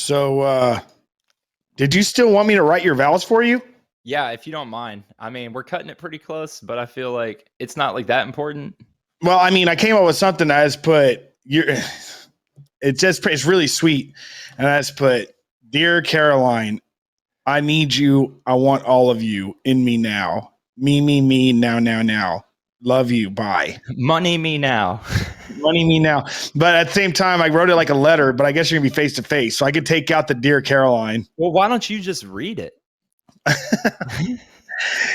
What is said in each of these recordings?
So, did you still want me to write your vows for you? Yeah, if you don't mind. I mean, we're cutting it pretty close, but I feel like it's not like that important. Well, I mean, I came up with something. I just put it's really sweet, and I just put, "Dear Caroline, I need you. I want all of you in me now. Me, now. Love you. Bye. Money me now. Money me now." But at the same time, I wrote it like a letter. But I guess you're gonna be face to face, so I could take out the "Dear Caroline." Well, why don't you just read it?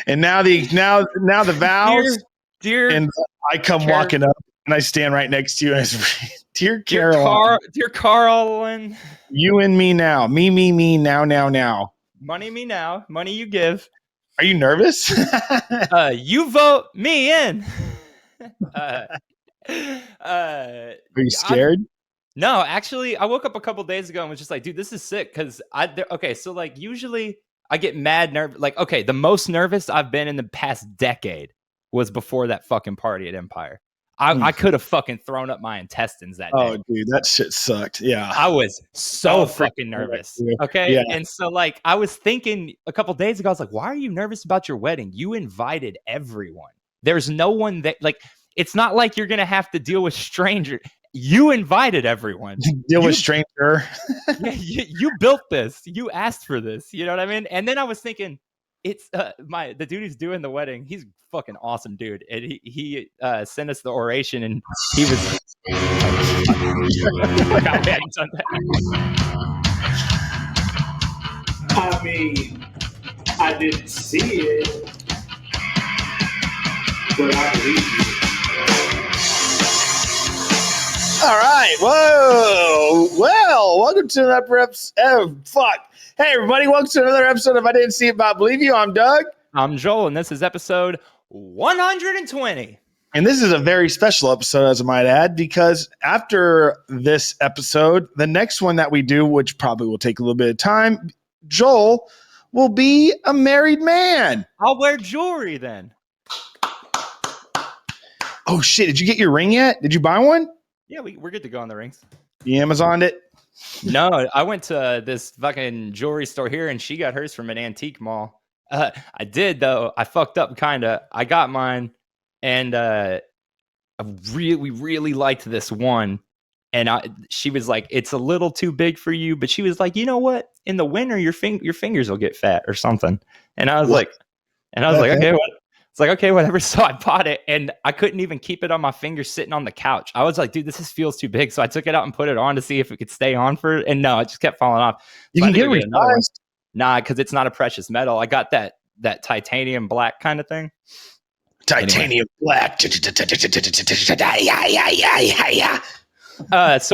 And now the vows. Dear, and I come walking up and I stand right next to you and I say, "Dear Caroline, dear Carlin, you and me now. Me, now. Money me now. Money you give. Are you nervous? You vote me in." Are you scared? No, actually, I woke up a couple days ago and was just like, dude, this is sick. Because so like usually I get mad nervous. Like, okay, the most nervous I've been in the past decade was before that fucking party at Empire. I could have fucking thrown up my intestines that day. Oh, dude, that shit sucked. Yeah. I was so fucking nervous. Okay. Yeah. And so, like, I was thinking a couple days ago, I was like, why are you nervous about your wedding? You invited everyone. There's no one that, like, it's not like you're going to have to deal with strangers. You invited everyone. Deal with stranger. You built this. You asked for this. You know what I mean? And then I was thinking, it's the dude who's doing the wedding. He's a fucking awesome dude. And he sent us the oration, and he was. I mean, I didn't see it, but I believe you. All right. Whoa. Well, welcome to another episode. Hey, everybody. Welcome to another episode of I Didn't See It, But I Believe You. I'm Doug. I'm Joel, and this is episode 120. And this is a very special episode, as I might add, because after this episode, the next one that we do, which probably will take a little bit of time, Joel will be a married man. I'll wear jewelry then. Oh, shit. Did you get your ring yet? Did you buy one? Yeah, we're good to go on the rings. You Amazoned it? No, I went to this fucking jewelry store here, and she got hers from an antique mall. I did, though. I fucked up, kind of. I got mine, and we really liked this one. And she was like, "It's a little too big for you," but she was like, "You know what? In the winter, your fingers will get fat or something." And I was like, "Okay, what?" It's like, okay, whatever. So I bought it, and I couldn't even keep it on my finger sitting on the couch. I was like, dude, this feels too big. So I took it out and put it on to see if it could stay on and no, it just kept falling off. You can get it resized. Nah, because it's not a precious metal. I got that titanium black kind of thing. Titanium black. So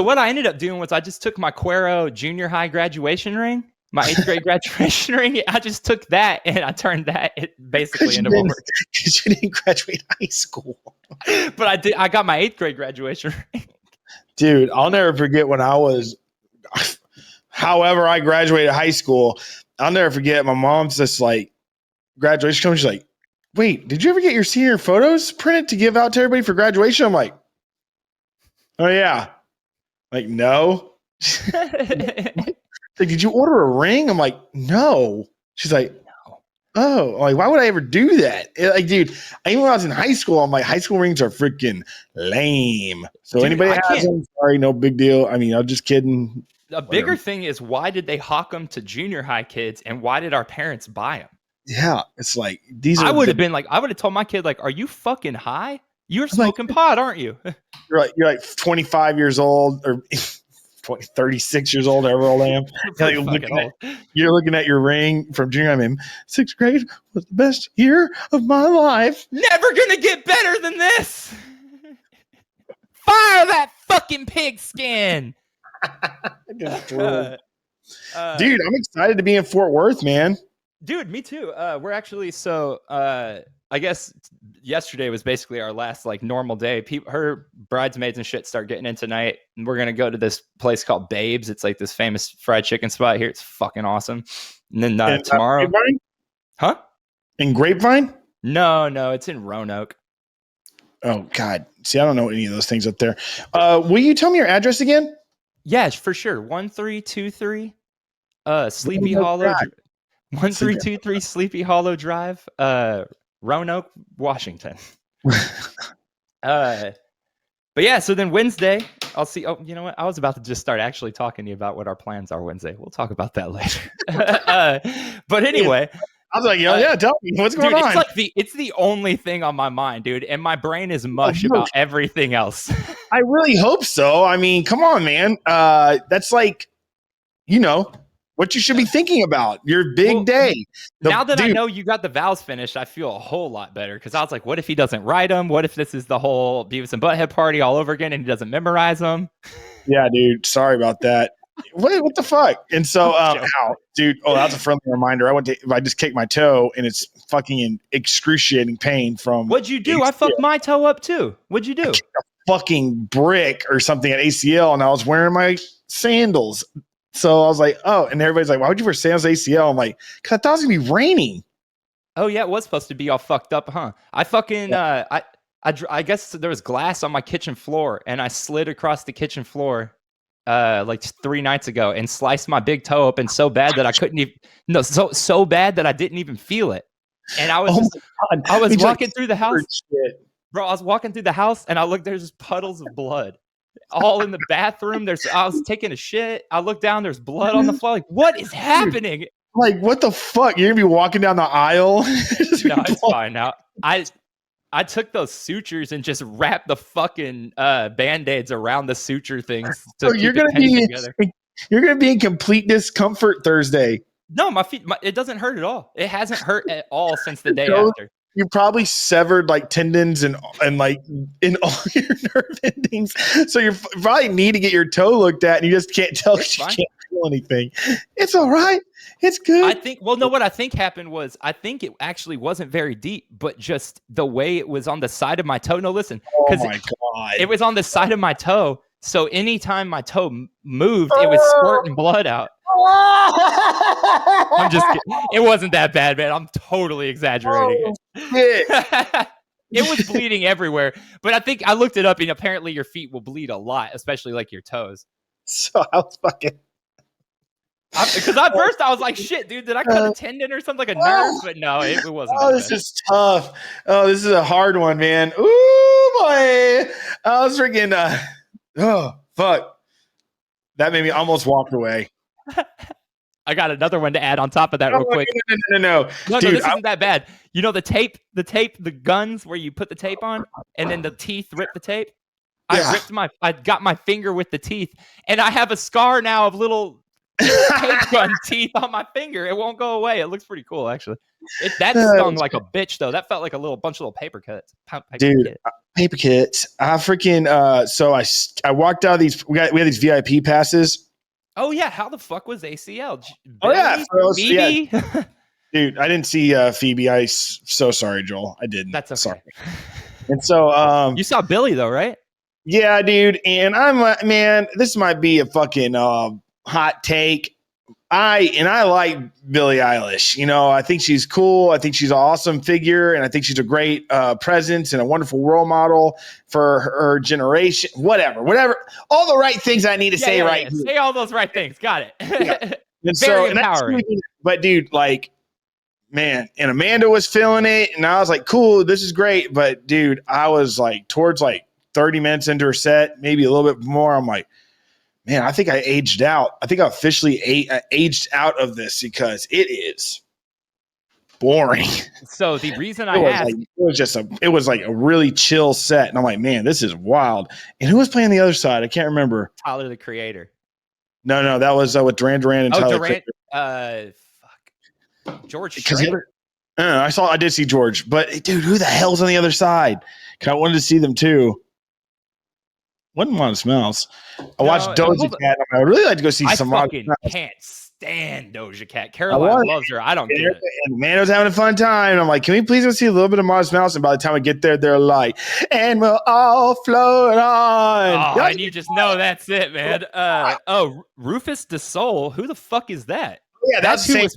what I ended up doing was I just took my Cuero junior high graduation ring. My 8th grade graduation ring, I just took that and I turned that basically into what because you didn't graduate high school. But I did. I got my 8th grade graduation ring. Dude, I'll never forget when I was, however I graduated high school, I'll never forget my mom's just like, graduation comes, she's like, "Wait, did you ever get your senior photos printed to give out to everybody for graduation?" I'm like, "Oh yeah." Like, no. Like, "Did you order a ring?" I'm like, "No." She's like, "No." Oh, like, why would I ever do that? Like, dude, even when I was in high school, I'm like, high school rings are freaking lame. So dude, anybody has them, sorry, no big deal. I mean, I'm just kidding. The bigger thing is, why did they hawk them to junior high kids, and why did our parents buy them? Yeah, it's like these. I would have told my kid, like, "Are you fucking high? You're smoking pot, aren't you?" You're like 25 years old or 36 years old, however old I am. You're looking at your ring from junior. I mean, 6th grade was the best year of my life. Never gonna get better than this. Fire that fucking pigskin. Dude, I'm excited to be in Fort Worth, man. Dude, me too. We're actually I guess yesterday was basically our last like normal day. Her bridesmaids and shit start getting in tonight, and we're gonna go to this place called Babes. It's like this famous fried chicken spot here. It's fucking awesome. And then tomorrow, Grapevine? Huh? In Grapevine? No, it's in Roanoke. Oh God, see, I don't know any of those things up there. Will you tell me your address again? Yeah, for sure. 1323 Sleepy Hollow, 1323 Sleepy Hollow Drive, Roanoke, Washington. But yeah, so then Wednesday, I'll see. Oh, you know what? I was about to just start actually talking to you about what our plans are Wednesday. We'll talk about that later. But anyway, I was like, yeah, tell me what's going on. It's like it's the only thing on my mind, dude, and my brain is mush about everything else. I really hope so. I mean, come on, man. That's like, what you should be thinking about. Your big day. Now that I know you got the vows finished, I feel a whole lot better because I was like, what if he doesn't write them? What if this is the whole Beavis and Butthead party all over again and he doesn't memorize them? Yeah, dude. Sorry about that. What the fuck? And so, ow, dude. Oh, that's a friendly reminder. I just kicked my toe and it's fucking in excruciating pain from. What'd you do? ACL. I fucked my toe up too. What'd you do? A fucking brick or something at ACL, and I was wearing my sandals. So I was like, oh, and everybody's like, why would you wear sandals at ACL? I'm like, because I thought it was gonna be raining. Oh yeah, it was supposed to be all fucked up, huh? I fucking I guess there was glass on my kitchen floor, and I slid across the kitchen floor like 3 nights ago and sliced my big toe open so bad that I couldn't even so bad that I didn't even feel it. And I was I was walking through the house. Bro, I was walking through the house and I looked, there's just puddles of blood all in the bathroom. I was taking a shit. I looked down, there's blood on the floor. Like, what is happening? Like, what the fuck? You're gonna be walking down the aisle? No, it's fine now. I took those sutures and just wrapped the fucking Band-Aids around the suture things. You're gonna be in complete discomfort Thursday. No, my feet. It doesn't hurt at all. It hasn't hurt at all since the day after. You probably severed like tendons and like in all your nerve endings. So you probably need to get your toe looked at, and you just can't tell because you can't feel anything. It's all right. It's good. I think. Well, no. What I think happened was I think it actually wasn't very deep, but just the way it was on the side of my toe. No, listen. Oh my god! It was on the side of my toe. So anytime my toe moved, it was squirting blood out. I'm just kidding. It wasn't that bad, man. I'm totally exaggerating it. It was bleeding everywhere. But I think I looked it up, and apparently your feet will bleed a lot, especially like your toes. So I was fucking. Because at first I was like, shit, dude, did I cut a tendon or something, like a nerve? But no, it wasn't. Oh, this is tough. Oh, this is a hard one, man. Ooh, boy. I was freaking. Oh, fuck. That made me almost walk away. I got another one to add on top of that real quick. No. Dude, this isn't that bad. You know the tape, the guns where you put the tape on and then the teeth rip the tape? Yeah. I got my finger with the teeth, and I have a scar now of little tape gun teeth on my finger. It won't go away. It looks pretty cool, actually. That stung like a bitch, though. That felt like a bunch of little paper cuts. Paper cuts. I freaking so I walked out of these. We had these VIP passes. Oh yeah, how the fuck was ACL? Phoebe? Yeah. Dude, I didn't see Phoebe. So sorry, Joel. I didn't. That's okay. Sorry. And so you saw Billy though, right? Yeah, dude. And I'm man, this might be a fucking hot take. I like Billie Eilish. You know, I think she's cool. I think she's an awesome figure, and I think she's a great presence and a wonderful role model for her generation. Whatever. All the right things I need to say right here. Say all those right things. Got it. Yeah. And very empowering. But dude, like, man, and Amanda was feeling it, and I was like, cool, this is great. But dude, I was like towards like 30 minutes into her set, maybe a little bit more. I'm like, man, I think I aged out. I think I officially aged out of this because it is boring. So the reason I asked, it was like a really chill set, and I'm like, man, this is wild. And who was playing the other side? I can't remember. Tyler the Creator. No, that was with Duran Duran and Tyler. George Strait. I did see George, but dude, who the hell's on the other side? Because I wanted to see them too. Wasn't Modest Mouse. I watched Doja Cat. I would really like to go see some Modest Mouse. I can't stand Doja Cat. Caroline loves her. I don't get it. And man was having a fun time. And I'm like, can we please go see a little bit of Modest Mouse? And by the time I get there, they're like, and we'll all float on. Oh, and you just know that's it, man. Rufus Du Sol. Who the fuck is that? Yeah, that's the same.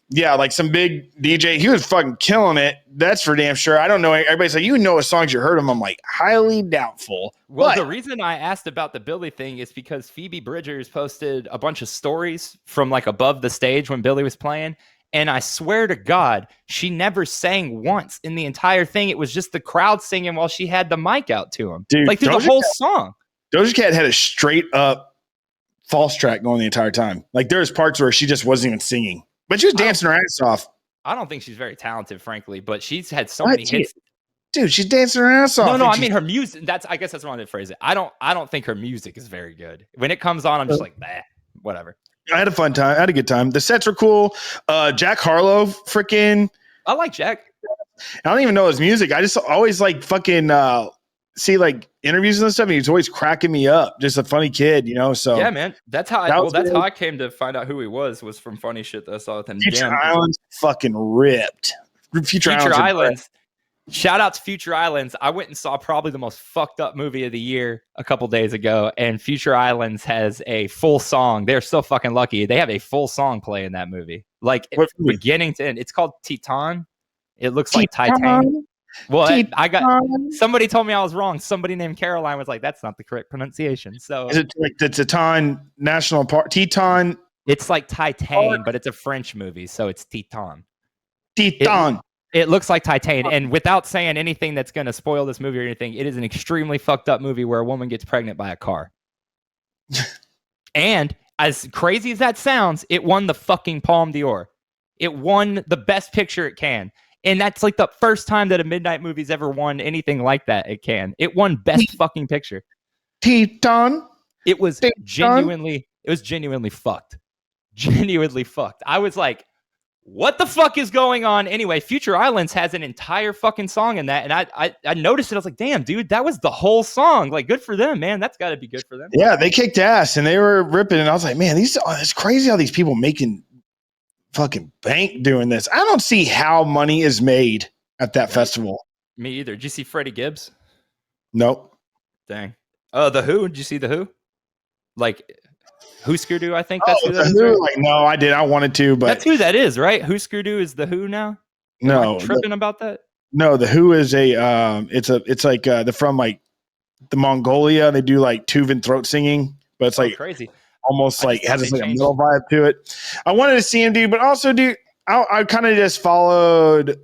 Yeah, like some big DJ. He was fucking killing it. That's for damn sure. I don't know. Everybody's like, you know, his songs, you heard them. I'm like, highly doubtful. Well, But the reason I asked about the Billy thing is because Phoebe Bridgers posted a bunch of stories from like above the stage when Billy was playing. And I swear to God, she never sang once in the entire thing. It was just the crowd singing while she had the mic out to him. Dude, like through the whole song. Doja Cat had a straight up false track going the entire time. Like there was parts where she just wasn't even singing. But she was dancing her ass off. I don't think she's very talented, frankly, but she's had so many hits. Dude, she's dancing her ass off. No, I mean her music. I guess that's wrong to phrase it. I don't think her music is very good. When it comes on, I'm just like, bah, whatever. I had a fun time. I had a good time. The sets were cool. Jack Harlow, freaking. I like Jack. I don't even know his music. I just always like fucking see like interviews and stuff, and he's always cracking me up. Just a funny kid, you know. So yeah, man. That's how I came to find out who he was from funny shit that I saw with him. Future Islands fucking ripped. Future Islands. Shout out to Future Islands. I went and saw probably the most fucked up movie of the year a couple days ago, and Future Islands has a full song. They're so fucking lucky. They have a full song play in that movie, like beginning to end. It's called Titan. It looks like Titan. Well, I got somebody told me I was wrong. Somebody named Caroline was like, "That's not the correct pronunciation." So is it like the Titan National Park? Titan. It's like Titan, but it's a French movie, so it's Titan. Titan. It looks like Titan, and without saying anything that's going to spoil this movie or anything, it is an extremely fucked up movie where a woman gets pregnant by a car. And as crazy as that sounds, it won the fucking Palme d'Or. It won the best picture it can. And that's like the first time that a midnight movie's ever won anything like that. It won best fucking picture. Titan. It was genuinely fucked. Genuinely fucked. I was like, what the fuck is going on? Anyway, Future Islands has an entire fucking song in that. And I noticed it. I was like, damn, dude, that was the whole song. Like, good for them, man. That's got to be good for them. Yeah, they kicked ass and they were ripping. And I was like, man, it's crazy how these people making fucking bank doing this. I don't see how money is made at that festival. Me either. Did you see Freddie Gibbs? Nope. Dang. The Who? Did you see the Who? Like Husker Du, I think that's who that is. Right? Like, no, I did. I wanted to, but that's who that is, right? Husker Du is the Who now. No, tripping about that. No, the Who is it's like they're from like the Mongolia. They do like Tuvan throat singing, but it's like crazy. Almost like has this like a metal vibe to it. I wanted to see him, dude, but also, dude, I kind of just followed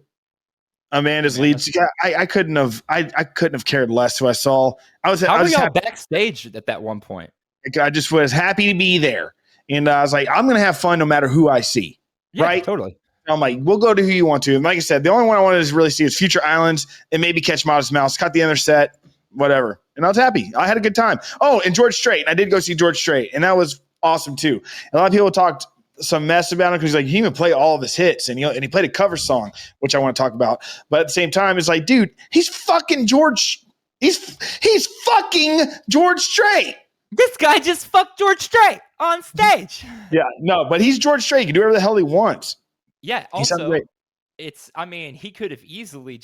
Amanda's lead. I couldn't have cared less who I saw. How were y'all backstage at that one point? I just was happy to be there, and I was like, I'm gonna have fun no matter who I see. Yeah, right? Totally. I'm like, we'll go to who you want to. And like I said, the only one I wanted to really see was Future Islands and maybe catch Modest Mouse. Cut the other set, whatever. And I was happy. I had a good time. Oh, and George Strait. And I did go see George Strait. And that was awesome too. And a lot of people talked some mess about him because he's like, he even played all of his hits. And he played a cover song, which I want to talk about. But at the same time, it's like, dude, he's fucking George. He's fucking George Strait. This guy just fucked George Strait on stage. Yeah, no, but he's George Strait. He can do whatever the hell he wants. Yeah, also, he could have easily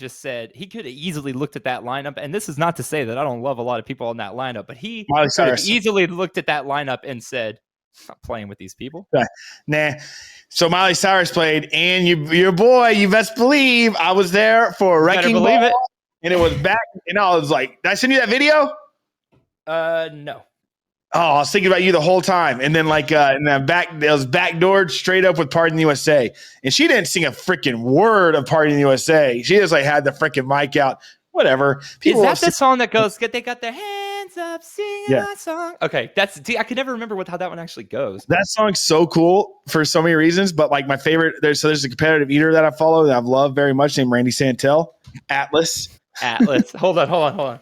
looked at that lineup, and this is not to say that I don't love a lot of people on that lineup, but he could have easily looked at that lineup and said, I'm not playing with these people. Nah. So Miley Cyrus played, and your boy, you best believe, I was there for a Wrecking Ball, and it was back, and I was like, did I send you that video? No. Oh, I was thinking about you the whole time. And then it was backdoored straight up with Party in the USA. And she didn't sing a freaking word of Party in the USA. She just like had the freaking mic out. Whatever. Is that the song that goes, they got their hands up singing my song? Okay. I can never remember how that one actually goes. That song's so cool for so many reasons. But like my favorite, there's a competitive eater that I follow that I've loved very much named Randy Santel. Atlas. Hold on.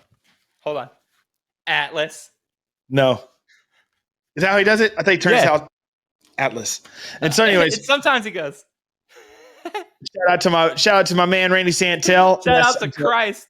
Atlas. No. Is that how he does it? I think he turns out Atlas. And so anyways. Sometimes he goes. Shout out to my man, Randy Santel. Shout out to Christ.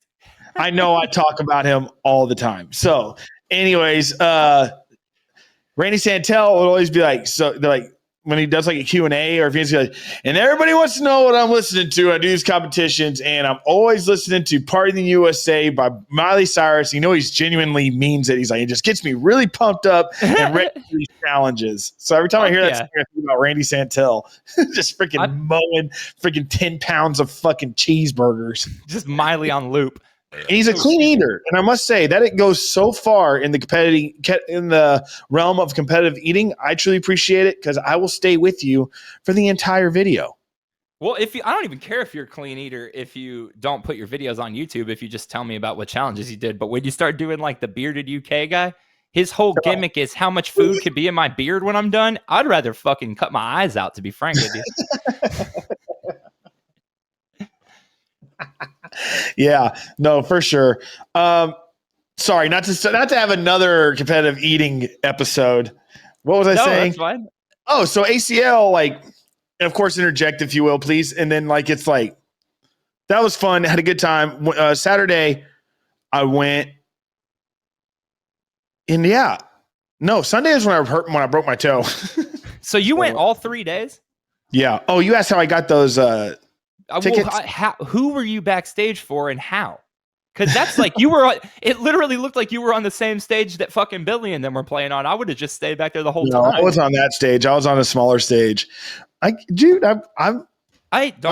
I know I talk about him all the time. So anyways, Randy Santel would always be like, so they're like, when he does like a Q&A or if he's like, and everybody wants to know what I'm listening to. I do these competitions and I'm always listening to Party in the USA by Miley Cyrus. You know, he's genuinely means it. He's like, it just gets me really pumped up and ready for these challenges. So every time I hear that, I think about Randy Santel just freaking mowing freaking 10 pounds of fucking cheeseburgers. Just Miley on loop. And he's a clean eater, and I must say that it goes so far in the realm of competitive eating. I truly appreciate it because I will stay with you for the entire video. Well, I don't even care if you're a clean eater if you don't put your videos on YouTube. If you just tell me about what challenges you did, but when you start doing like the bearded UK guy, his whole gimmick is how much food could be in my beard when I'm done. I'd rather fucking cut my eyes out, to be frank with you. Yeah, no, for sure. Sorry, not to have another competitive eating episode. What was I saying? That's fine. Oh, so ACL, like, and of course, interject if you will, please. And then, like, it's like that was fun. Had a good time. Saturday, I went, and Sunday is when I broke my toe. So you went all 3 days? Yeah. Oh, you asked how I got those tickets. Who were you backstage for and how? Because that's like it literally looked like you were on the same stage that fucking Billy and them were playing on. I would have just stayed back there the whole time. I was on that stage. I was on a smaller stage. Don't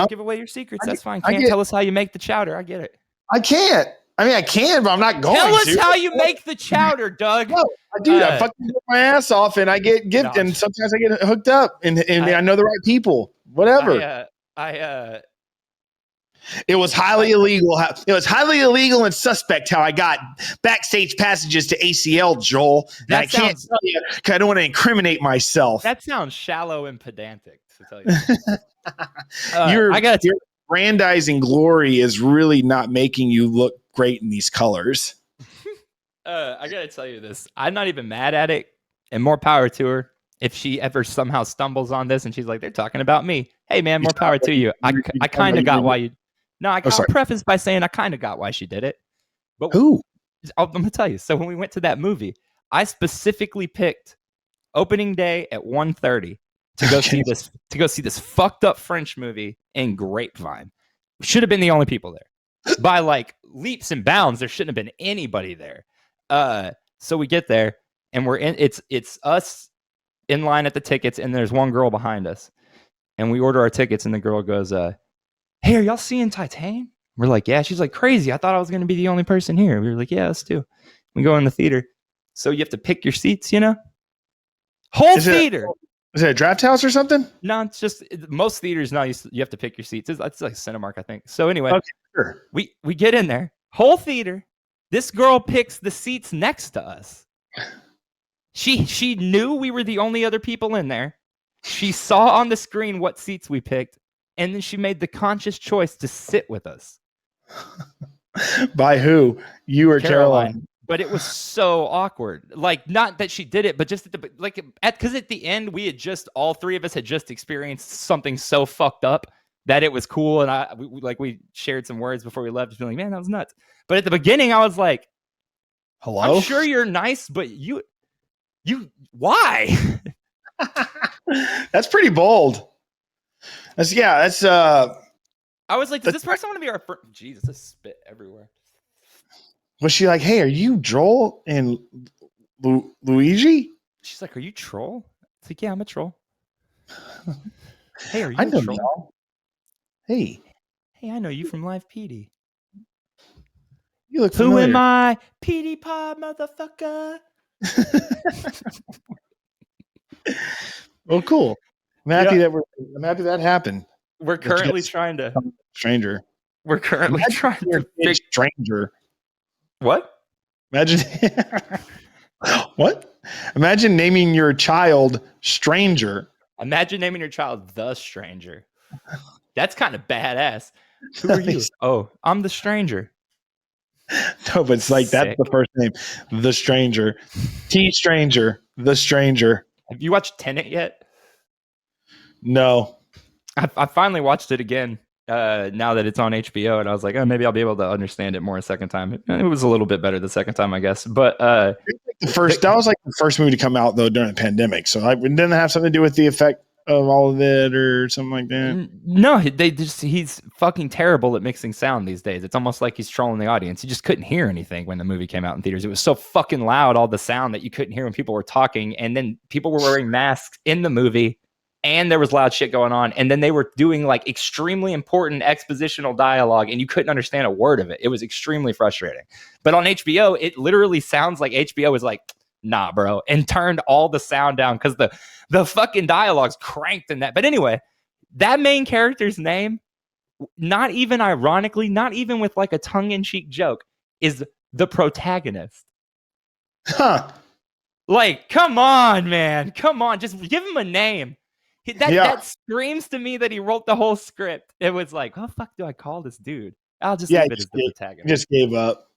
give away your secrets. That's fine. Tell us how you make the chowder. I get it. I can't. I mean, I can, but I'm not going to. Tell us how you make the chowder, Doug. No, I fucking work my ass off, and I get gifted, and sometimes I get hooked up, and I know the right people. Whatever. It was highly illegal. It was highly illegal and suspect how I got backstage passages to ACL, Joel. And I can't tell you because I don't want to incriminate myself. That sounds shallow and pedantic, to tell you. Your grandizing glory is really not making you look great in these colors. I gotta tell you this. I'm not even mad at it, and more power to her. If she ever somehow stumbles on this and she's like, they're talking about me. Hey, man, more power to you. I kind of got why you... No, I'll preface by saying I kind of got why she did it. But who? I'm going to tell you. So when we went to that movie, I specifically picked opening day at 1:30 to go see this fucked up French movie in Grapevine. We should have been the only people there. By like leaps and bounds, there shouldn't have been anybody there. So we get there and we're in. It's us in line at the tickets, and there's one girl behind us, and we order our tickets, and the girl goes, "Hey, are y'all seeing Titan?" We're like, "Yeah." She's like, "Crazy! I thought I was going to be the only person here." We were like, "Yeah, us too." We go in the theater, so you have to pick your seats, Whole theater. Is it a draft house or something? No, it's just most theaters now. You have to pick your seats. It's like Cinemark, I think. So anyway, okay, sure. we get in there, whole theater. This girl picks the seats next to us. She knew we were the only other people in there. She saw on the screen what seats we picked, and then she made the conscious choice to sit with us. By who? You or Caroline? But it was so awkward. Like, not that she did it, but just because at the end we had all three of us had just experienced something so fucked up that it was cool, and we shared some words before we left, just feeling, man, that was nuts. But at the beginning, I was like, "Hello, I'm sure you're nice, but you why?" That's pretty bold. I was like, does this person want to be our first? Jesus, this spit everywhere. Was she like, "Hey, are you Joel and Luigi?" She's like, "Are you Troll?" It's like, "Yeah, I'm a troll." "Hey, are you I a know troll?" y'all. Hey, I know you from Live PD. You look Who familiar. am I? PD Pod, motherfucker. Well, cool. I'm happy that happened. We're currently trying to stranger. We're currently trying to big stranger. What? Imagine what? Imagine naming your child Stranger. Imagine naming your child The Stranger. That's kind of badass. Who are you? Oh, I'm the Stranger. No, but it's like that's the first name. The Stranger. T Stranger. The Stranger. Have you watched Tenet yet? No. I finally watched it again now that it's on HBO, and I was like, oh, maybe I'll be able to understand it more a second time. It was a little bit better the second time, I guess. But that was like the first movie to come out though during the pandemic, so it didn't have something to do with the effect of all of it or something like that. No, he's fucking terrible at mixing sound these days. It's almost like he's trolling the audience. He just couldn't hear anything when the movie came out in theaters. It was so fucking loud, all the sound, that you couldn't hear when people were talking, and then people were wearing masks in the movie. and there was loud shit going on, and then they were doing like extremely important expositional dialogue, and you couldn't understand a word of it. It was extremely frustrating. But on HBO, it literally sounds like HBO was like, nah, bro, and turned all the sound down because the fucking dialogue's cranked in that. But anyway, that main character's name, not even ironically, not even with like a tongue-in-cheek joke, is the protagonist. Huh. Like, come on, man. Come on. Just give him a name. That screams to me that he wrote the whole script. It was like, what the fuck do I call this dude? I'll just leave it as the protagonist. Just gave up.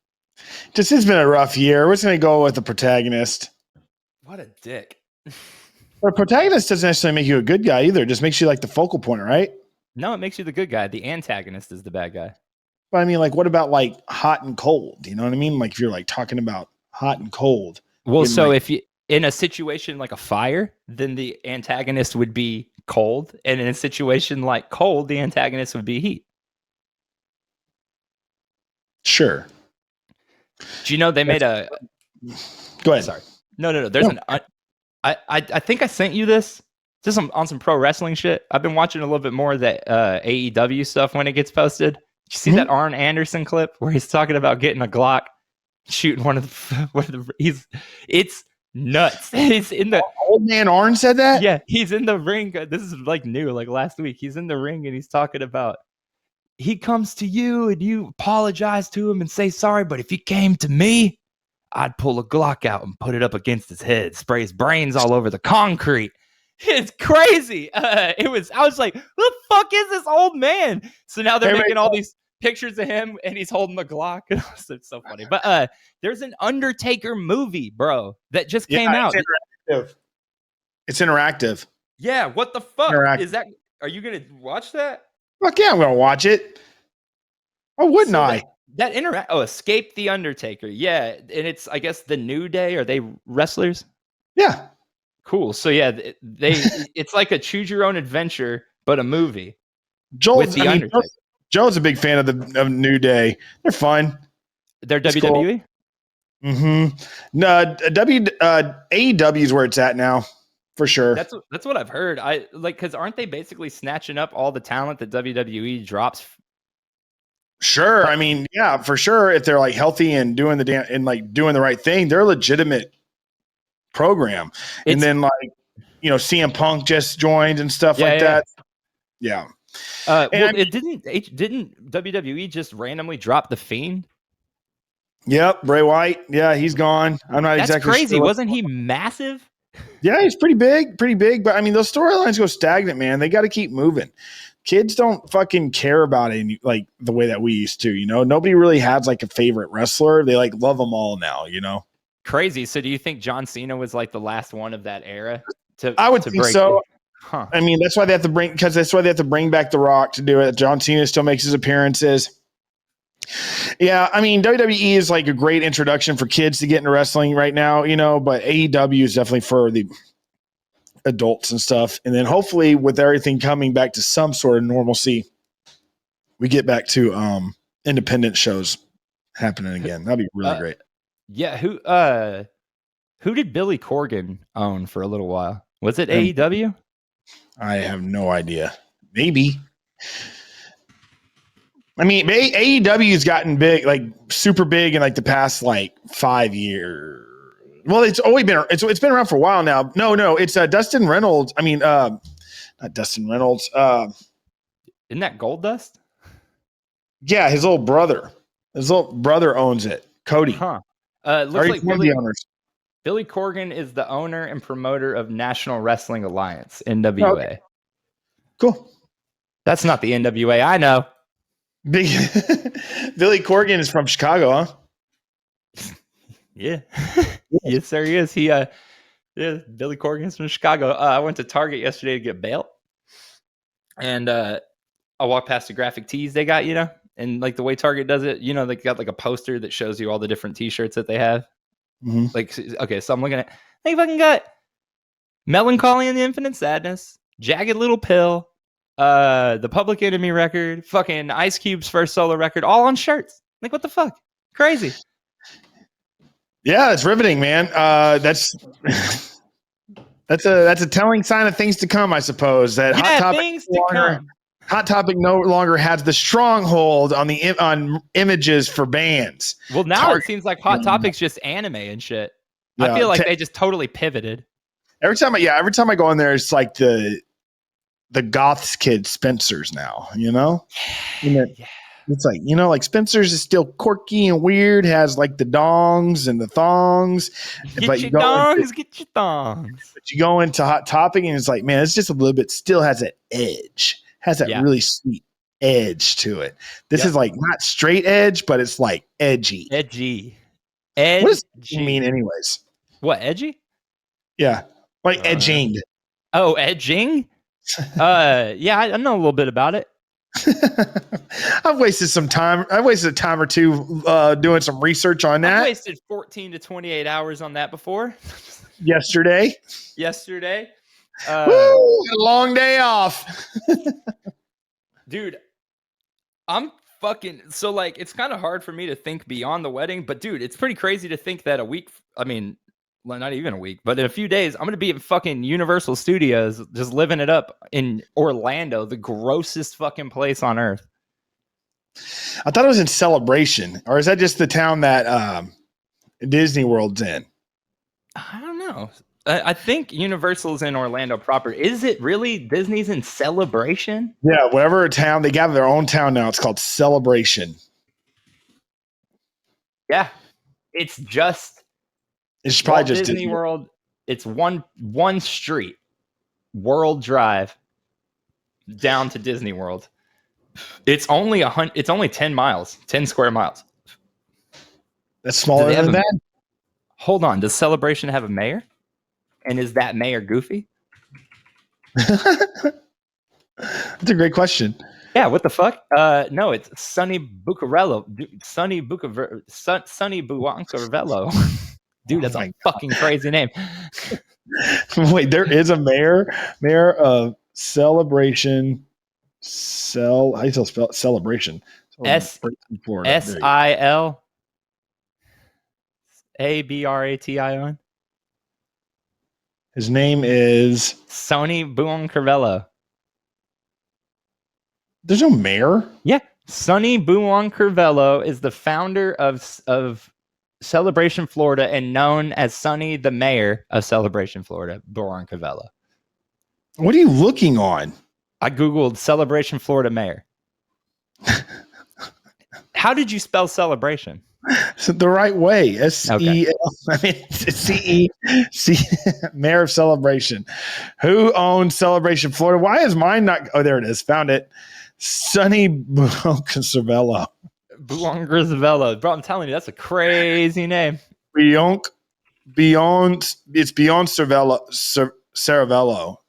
Just, it's been a rough year. We're just going to go with the protagonist. What a dick. But a protagonist doesn't necessarily make you a good guy either. It just makes you like the focal point, right? No, it makes you the good guy. The antagonist is the bad guy. But I mean, like, what about like hot and cold? You know what I mean? Like, if you're like talking about hot and cold. Well, so if you in a situation like a fire, then the antagonist would be cold, and in a situation like cold, the antagonist would be heat. Sure. Do you know they made a? Go ahead. Sorry. No. There's I think I sent you this. Just on some pro wrestling shit. I've been watching a little bit more of that AEW stuff when it gets posted. Did you see that Arn Anderson clip where he's talking about getting a Glock, shooting it's nuts. He's in the old man Arn said that? Yeah, he's in the ring. This is like new, like last week. He's in the ring and he's talking about he comes to you and you apologize to him and say sorry, but if he came to me, I'd pull a Glock out and put it up against his head, spray his brains all over the concrete. It's crazy. I was like, who the fuck is this old man? So now they're making all these pictures of him and he's holding the Glock. It's so funny. But there's an Undertaker movie, bro, that just came out. It's interactive. Yeah, what the fuck is that? Are you gonna watch that? Fuck yeah, I'm gonna watch it. Oh, wouldn't I? Escape the Undertaker. Yeah, and it's, I guess, the New Day. Are they wrestlers? Yeah. Cool. So yeah, it's like a choose your own adventure, but a movie. Joel's a big fan of New Day. They're fun. They're WWE. Cool. Mm-hmm. No, AEW is where it's at now, for sure. That's what I've heard. Because aren't they basically snatching up all the talent that WWE drops? Sure. I mean, yeah, for sure. If they're like healthy and doing doing the right thing, they're a legitimate program. And then CM Punk just joined and stuff that. Yeah. Didn't WWE just randomly drop the Fiend? Yep, Bray Wyatt. Yeah, he's gone. I'm not That's exactly crazy. sure. Wasn't he massive? Yeah, he's pretty big. But I mean, those storylines go stagnant, man. They got to keep moving. Kids don't fucking care about it like the way that we used to. Nobody really has like a favorite wrestler. They like love them all now. Crazy. So do you think John Cena was like the last one of that era? I would think so. Huh. I mean, that's why they have to bring back The Rock to do it. John Cena still makes his appearances. Yeah, I mean, WWE is like a great introduction for kids to get into wrestling right now, but AEW is definitely for the adults and stuff. And then hopefully with everything coming back to some sort of normalcy, we get back to independent shows happening again. That'd be really great. Yeah, who did Billy Corgan own for a little while? Was it AEW? I have no idea. Maybe. I mean, AEW's gotten big, like super big in like the past like 5 years. Well, it's been around for a while now. No, it's Dustin Reynolds. I mean, not Dustin Reynolds. Isn't that Goldust? Yeah, his little brother. His little brother owns it. Cody. Huh. Looks like Billy Corgan is the owner and promoter of National Wrestling Alliance, NWA. Oh, okay. Cool. That's not the NWA I know. Billy Corgan is from Chicago, huh? Yeah. Yes, sir, he is. Billy Corgan's from Chicago. I went to Target yesterday to get bail. And I walked past the graphic tees they got, and like the way Target does it, they got like a poster that shows you all the different t-shirts that they have. Mm-hmm. Like, okay, so I'm looking at, they fucking got Melancholy and the Infinite Sadness, Jagged Little Pill, the Public Enemy record, fucking Ice Cube's first solo record, all on shirts. Like, what the fuck? Crazy. Yeah, it's riveting, man. That's That's a telling sign of things to come, I suppose. That Hot Topic no longer has the stronghold on images for bands. Well, now it seems like Hot Topic's just anime and shit. Yeah, I feel like they just totally pivoted. Every time I go in there, it's like the goths kid Spencer's now, you know? It's like, you know, like Spencer's is still quirky and weird, has like the dongs and the thongs. Get your thongs. But you go into Hot Topic and it's like, man, it's just a little bit, still has an edge. Has that really sweet edge to it. This is like not straight edge, but it's like edgy. Edgy. What does it mean anyways? What, edgy? Yeah. Like edging. Oh, edging? Yeah, I know a little bit about it. I've wasted some time. I wasted a time or two doing some research on that. I wasted 14 to 28 hours on that before. Yesterday. Woo, a long day off. Dude, I'm fucking so like it's kind of hard for me to think beyond the wedding, but dude, it's pretty crazy to think that not even a week, but in a few days, I'm gonna be in fucking Universal Studios, just living it up in Orlando, the grossest fucking place on earth. I thought it was in Celebration, or is that just the town that Disney World's in? I don't know. I think Universal's in Orlando proper. Is it really Disney's in Celebration? Yeah, whatever town they got their own town now. It's called Celebration. Yeah, it's probably just Disney World. It's one street, World Drive, down to Disney World. It's only 10 miles, 10 square miles. That's smaller than that. Hold on, does Celebration have a mayor? And is that mayor goofy? That's a great question. Yeah, what the fuck? No, it's Sonny Bucarello. Sonny Buoncarvello. Dude, that's a fucking crazy name. Wait, there is a mayor of Celebration. How do you spell Celebration? SILABRATION. His name is Sonny Buoncarvello. There's no mayor? Yeah. Sonny Buoncarvello is the founder of Celebration, Florida, and known as Sonny, the mayor of Celebration, Florida, Buoncarvello. What are you looking on? I Googled Celebration, Florida mayor. How did you spell celebration? The right way. S-E-L. I mean, C-E-C. Mayor of Celebration. Who owns Celebration, Florida? Why is mine not? Oh, there it is. Found it. Sonny Buoncarvello. Buoncarvello. Bro, I'm telling you, that's a crazy name. It's beyond Cervello. Cervello.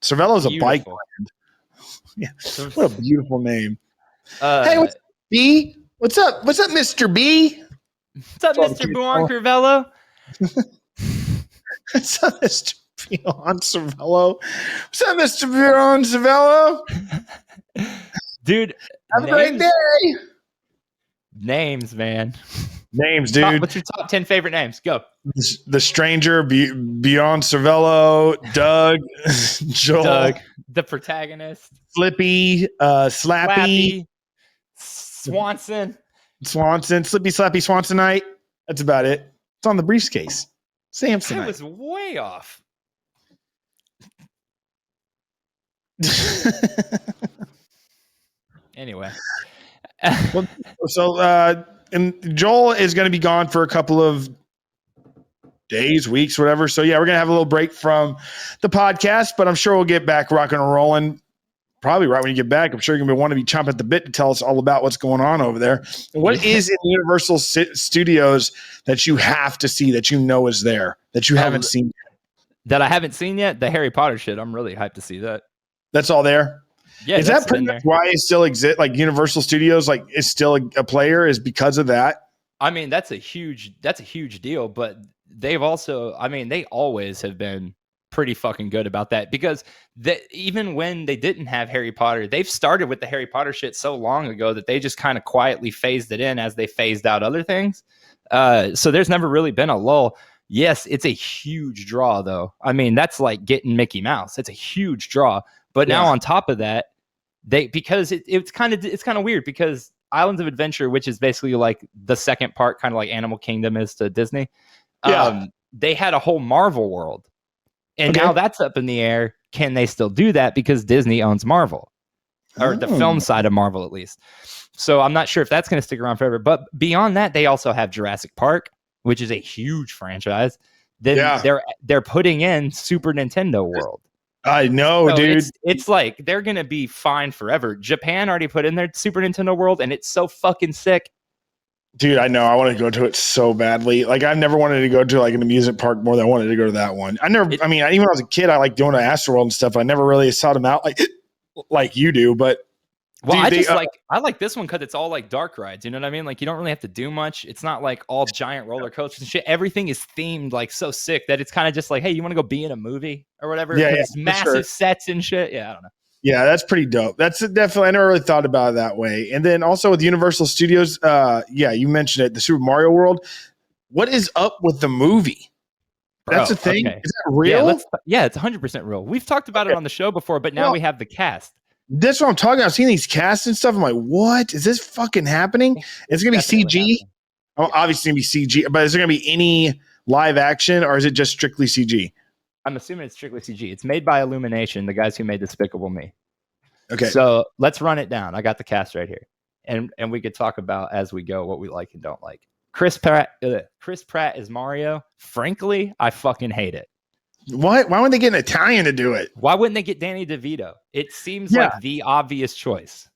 Cervello's a bike brand. Yeah. What a beautiful name. Hey, what's up, B? What's up? What's up, Mr. B? What's up, Mr. Buoncarvello? What's up, Mr. Buoncarvello? What's up, Mr. Buoncarvello? Dude, have a great day. Names, man. Names, dude. What's your top 10 favorite names? Go. The Stranger, Beyond Cervello, Doug, Joel, Doug, the protagonist, Flippy, Slappy, Swanson, Slippy, Slappy, Swansonite. That's about it. It's on the briefcase. Samsonite. I was way off. Anyway. And Joel is going to be gone for a couple of days, weeks, whatever. So yeah, we're going to have a little break from the podcast, but I'm sure we'll get back rocking and rolling. Probably right when you get back. I'm sure you're going to want to be chomping at the bit to tell us all about what's going on over there. And what is in Universal Studios that you have to see, that you know is there, that you haven't seen yet? That I haven't seen yet? The Harry Potter shit. I'm really hyped to see that. That's all there? Yeah, is that pretty much why it still exists? Like Universal Studios, like is still a player, is because of that? I mean, that's a huge deal. But they've also, I mean, they always have been pretty fucking good about that, because even when they didn't have Harry Potter, they've started with the Harry Potter shit so long ago that they just kind of quietly phased it in as they phased out other things. So there's never really been a lull. Yes, it's a huge draw, though. I mean, that's like getting Mickey Mouse. It's a huge draw. But now on top of that, because it's kind of weird because Islands of Adventure, which is basically like the second part, kind of like Animal Kingdom is to Disney. They had a whole Marvel world, and now that's up in the air. Can they still do that because Disney owns Marvel, or the film side of Marvel at least? So I'm not sure if that's going to stick around forever. But beyond that, they also have Jurassic Park, which is a huge franchise. Then they're putting in Super Nintendo World. I know, so dude. It's like they're gonna be fine forever. Japan already put in their Super Nintendo World, and it's so fucking sick. Dude, I know. I want to go to it so badly. Like, I've never wanted to go to like an amusement park more than I wanted to go to that one. Even when I was a kid, I liked going to Astroworld and stuff. I never really sought them out like you do, but. Well, dude, I like this one because it's all like dark rides. You know what I mean? Like, you don't really have to do much. It's not like all giant roller coasters and shit. Everything is themed like so sick that it's kind of just like, hey, you want to go be in a movie or whatever? Yeah, it's massive sets and shit. Yeah, I don't know. Yeah, that's pretty dope. That's definitely, I never really thought about it that way. And then also with Universal Studios, you mentioned it, the Super Mario World. What is up with the movie? Bro, that's the thing. Okay. Is that real? Yeah, it's 100% real. We've talked about it on the show before, but now we have the cast. That's what I'm talking about. I've seen these casts and stuff. I'm like, what? Is this fucking happening? It's going to be CG? Obviously, it's going to be CG, but is there going to be any live action or is it just strictly CG? I'm assuming it's strictly CG. It's made by Illumination, the guys who made Despicable Me. Okay. So let's run it down. I got the cast right here. And we could talk about as we go what we like and don't like. Chris Pratt is Mario. Frankly, I fucking hate it. What? Why wouldn't they get an Italian to do it? Why wouldn't they get Danny DeVito? It seems like the obvious choice.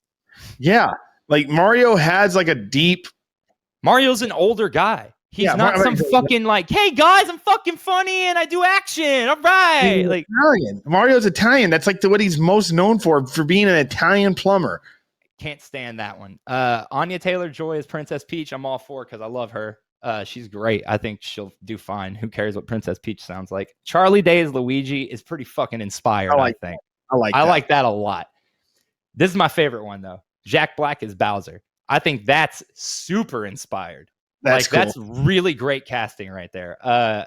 Yeah. Like Mario has like a deep. Mario's an older guy. He's not some fucking like, hey guys, I'm fucking funny and I do action. All right. Like Italian. Mario's Italian. That's like what he's most known for being an Italian plumber. Can't stand that one. Anya Taylor-Joy is Princess Peach. I'm all for because I love her. She's great. I think she'll do fine. Who cares what Princess Peach sounds like? Charlie Day as Luigi is pretty fucking inspired, I think. I like that a lot. This is my favorite one, though. Jack Black is Bowser. I think that's super inspired. That's cool. That's really great casting right there.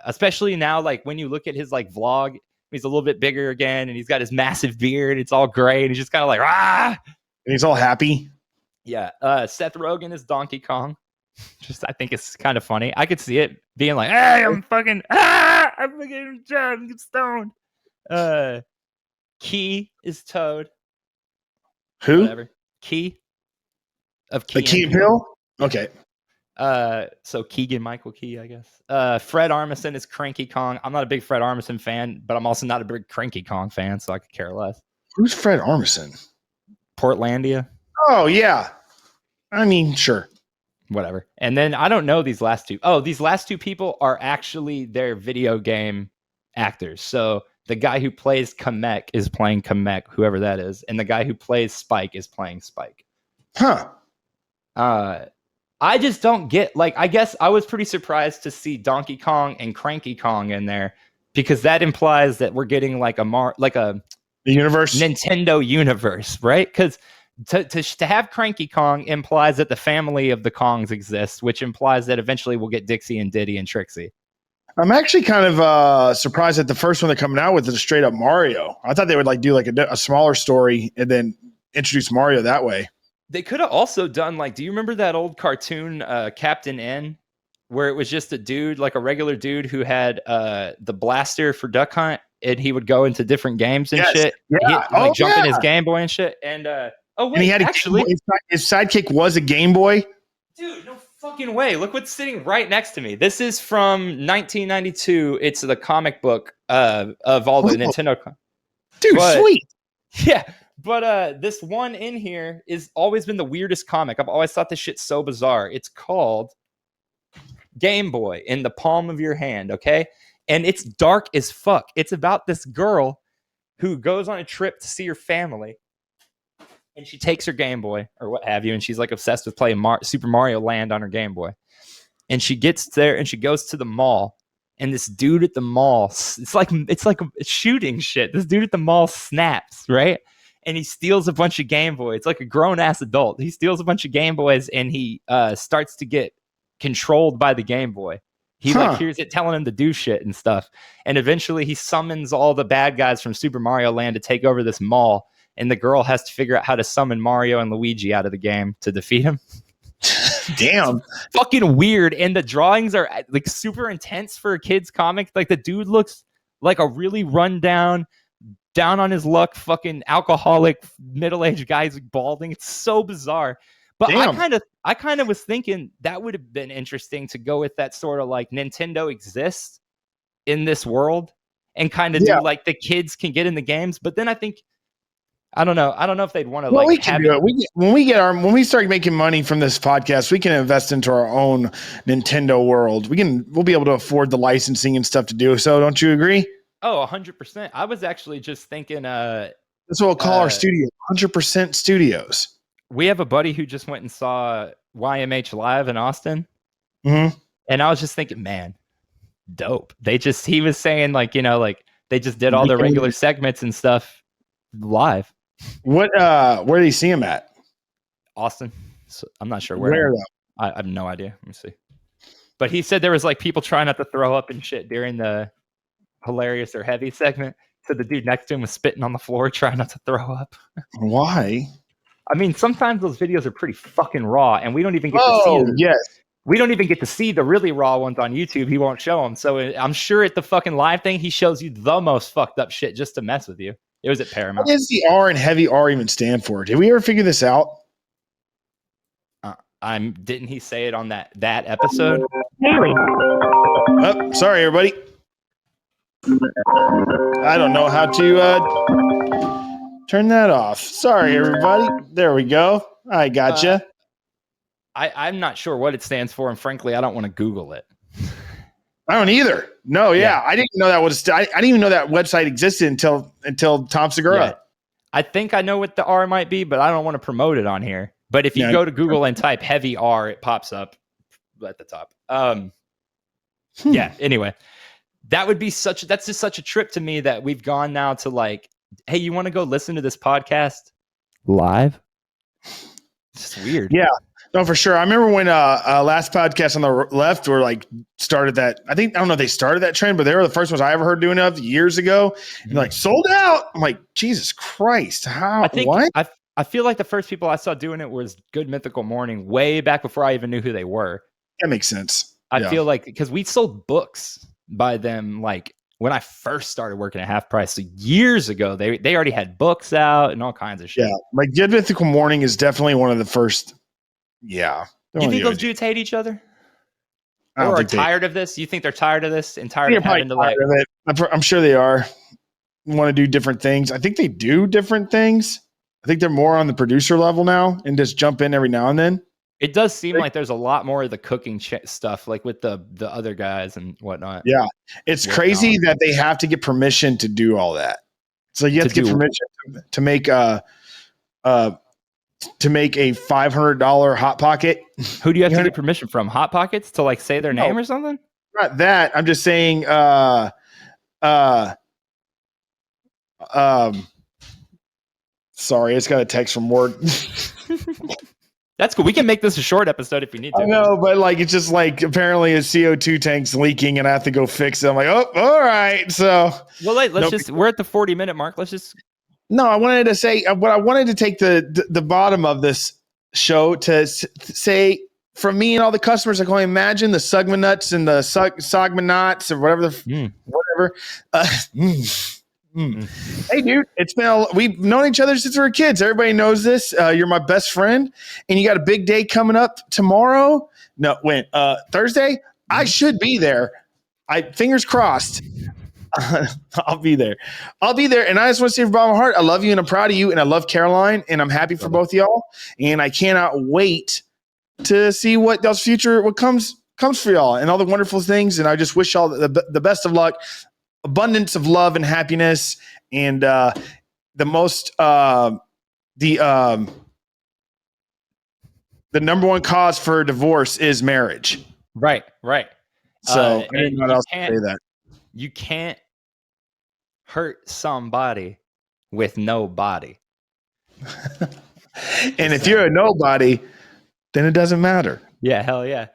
Especially now, like when you look at his like vlog, he's a little bit bigger again, and he's got his massive beard. It's all gray, and he's just kind of like, ah! And he's all happy. Yeah. Seth Rogen is Donkey Kong. I think it's kind of funny. I could see it being like, hey, I'm fucking stoned. Key is Toad. Who? Whatever. Key of Key. Key and Peele? Okay. So Keegan Michael Key, I guess. Fred Armisen is Cranky Kong. I'm not a big Fred Armisen fan, but I'm also not a big Cranky Kong fan, so I could care less. Who's Fred Armisen? Portlandia. Oh, yeah. I mean, sure. Whatever. And then I don't know these last two. Oh, these last two people are actually their video game actors. So the guy who plays Kamek is playing Kamek, whoever that is. And the guy who plays Spike is playing Spike. Huh. I just don't get, like, I guess I was pretty surprised to see Donkey Kong and Cranky Kong in there because that implies that we're getting like the universe, Nintendo universe, right? Because to have Cranky Kong implies that the family of the Kongs exists, which implies that eventually we'll get Dixie and Diddy and Trixie. I'm actually kind of surprised that the first one they're coming out with is a straight up Mario. I thought they would like do like a smaller story and then introduce Mario that way. They could have also done like, do you remember that old cartoon Captain N, where it was just a dude, like a regular dude who had the blaster for Duck Hunt, and he would go into different games and shit. Yeah, jump in his Game Boy and shit. And and he had his sidekick was a Game Boy. Dude, no fucking way! Look what's sitting right next to me. This is from 1992. It's the comic book of all the Nintendo. Dude, sweet. Yeah. But this one in here is always been the weirdest comic. I've always thought this shit's so bizarre. It's called Game Boy in the Palm of Your Hand, okay? And it's dark as fuck. It's about this girl who goes on a trip to see her family. And she takes her Game Boy or what have you, and she's like obsessed with playing Super Mario Land on her Game Boy. And she gets there and she goes to the mall. And this dude at the mall, it's like shooting shit. This dude at the mall snaps, right? And he steals a bunch of Game Boys. It's like a grown-ass adult. He steals a bunch of Game Boys, and he starts to get controlled by the Game Boy. He like hears it telling him to do shit and stuff. And eventually he summons all the bad guys from Super Mario Land to take over this mall. And the girl has to figure out how to summon Mario and Luigi out of the game to defeat him. Damn. It's fucking weird. And the drawings are like super intense for a kid's comic. Like the dude looks like a really run down on his luck, fucking alcoholic middle-aged guy. He's like balding. It's so bizarre. But Damn. I kind of was thinking that would have been interesting to go with that sort of like Nintendo exists in this world and kind of do like the kids can get in the games. But then I think I don't know if they'd want to Well, like we can do it. When we start making money from this podcast, we can invest into our own Nintendo world. We'll be able to afford the licensing and stuff to do so. Don't you agree? Oh, 100%. I was actually just thinking that's what we'll call our studio, 100% Studios. We have a buddy who just went and saw YMH Live in Austin. Mm-hmm. And I was just thinking, man, dope. He was saying like, like they just did all the regular segments and stuff live. Where did he see him at? Austin. So I'm not sure where though. I have no idea. Let me see. But he said there was like people trying not to throw up and shit during the hilarious or heavy segment. So the dude next to him was spitting on the floor trying not to throw up. Why? I mean, sometimes those videos are pretty fucking raw, and we don't even get to see them. Yes. We don't even get to see the really raw ones on YouTube. He won't show them. So I'm sure at the fucking live thing, he shows you the most fucked up shit just to mess with you. It was at Paramount. What does the R and heavy R even stand for? Did we ever figure this out? Didn't he say it on that episode? Oh, sorry, everybody. I don't know how to turn that off. Sorry, everybody. There we go. I gotcha. I'm not sure what it stands for, and frankly, I don't want to Google it. I don't either. No, yeah. I didn't know that was. I didn't even know that website existed until Tom Segura. Yeah. I think I know what the R might be, but I don't want to promote it on here. But if you go to Google and type heavy R, it pops up at the top. Yeah. Anyway, that's just such a trip to me that we've gone now to like, hey, you want to go listen to this podcast live? It's just weird. Yeah. No, for sure. I remember when last podcast on the left were like started that. I don't know if they started that trend, but they were the first ones I ever heard doing it years ago. And like sold out. I'm like, Jesus Christ. How? What? I feel like the first people I saw doing it was Good Mythical Morning way back before I even knew who they were. That makes sense. I feel like because we sold books by them like when I first started working at Half Price years ago. They already had books out and all kinds of shit. Yeah, like Good Mythical Morning is definitely one of the first. Yeah. You think those dudes hate each other? Or are tired of this? You think they're tired of this and tired of having to like... I'm sure they are. Want to do different things. I think they do different things. I think they're more on the producer level now and just jump in every now and then. It does seem like there's a lot more of the cooking stuff, like with the other guys and whatnot. Yeah. It's crazy that they have to get permission to do all that. So you have to get permission to make a $500 Hot Pocket. Who do you have to get permission from? Hot Pockets to like say their name or something? Not that. I'm just saying sorry, I just got a text from work. That's cool. We can make this a short episode if you need to. I know, but like it's just like apparently a CO2 tank's leaking and I have to go fix it. I'm like, oh, all right. So we're at the 40-minute mark. No, I wanted to say what I wanted to take the bottom of this show to say from me and all the customers, I can only imagine the Sugma nuts and the Sogmanauts or whatever Hey, dude, we've known each other since we were kids. Everybody knows this. You're my best friend, and you got a big day coming up tomorrow. No, Thursday? I should be there. Fingers crossed. I'll be there. And I just want to say from the bottom of my heart, I love you and I'm proud of you and I love Caroline and I'm happy for both of y'all. And I cannot wait to see what comes for y'all and all the wonderful things. And I just wish y'all the best of luck, abundance of love and happiness. And the number one cause for divorce is marriage. Right. So I didn't know what else to say that. You can't hurt somebody with no body. And if you're a nobody, then it doesn't matter. Yeah, hell yeah.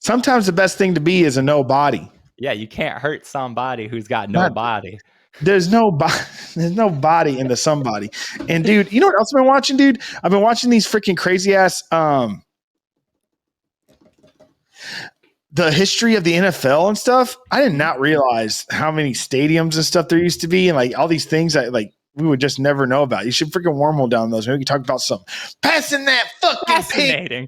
Sometimes the best thing to be is a nobody. Yeah, you can't hurt somebody who's got no body. There's no body in the somebody. And dude, you know what else I've been watching, dude? I've been watching these freaking crazy ass the history of the NFL and stuff. I did not realize how many stadiums and stuff there used to be, and like all these things that like we would just never know about. You should freaking wormhole down those. Maybe we can talk about some passing that fucking Fascinating.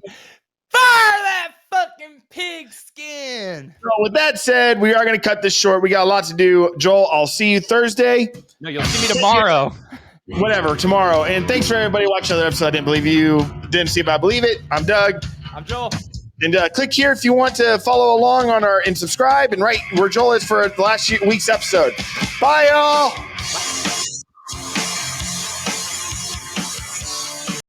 Fire that fucking pig skin. So with that said, we are going to cut this short. We got a lot to do. Joel, I'll see you Thursday. No, you'll see me tomorrow. Whatever, tomorrow. And thanks for everybody watching another episode. I Didn't Believe You. Didn't See If I Believe It. I'm Doug. I'm Joel. And click here if you want to follow along on and subscribe and write where Joel is for the last week's episode. Bye, y'all.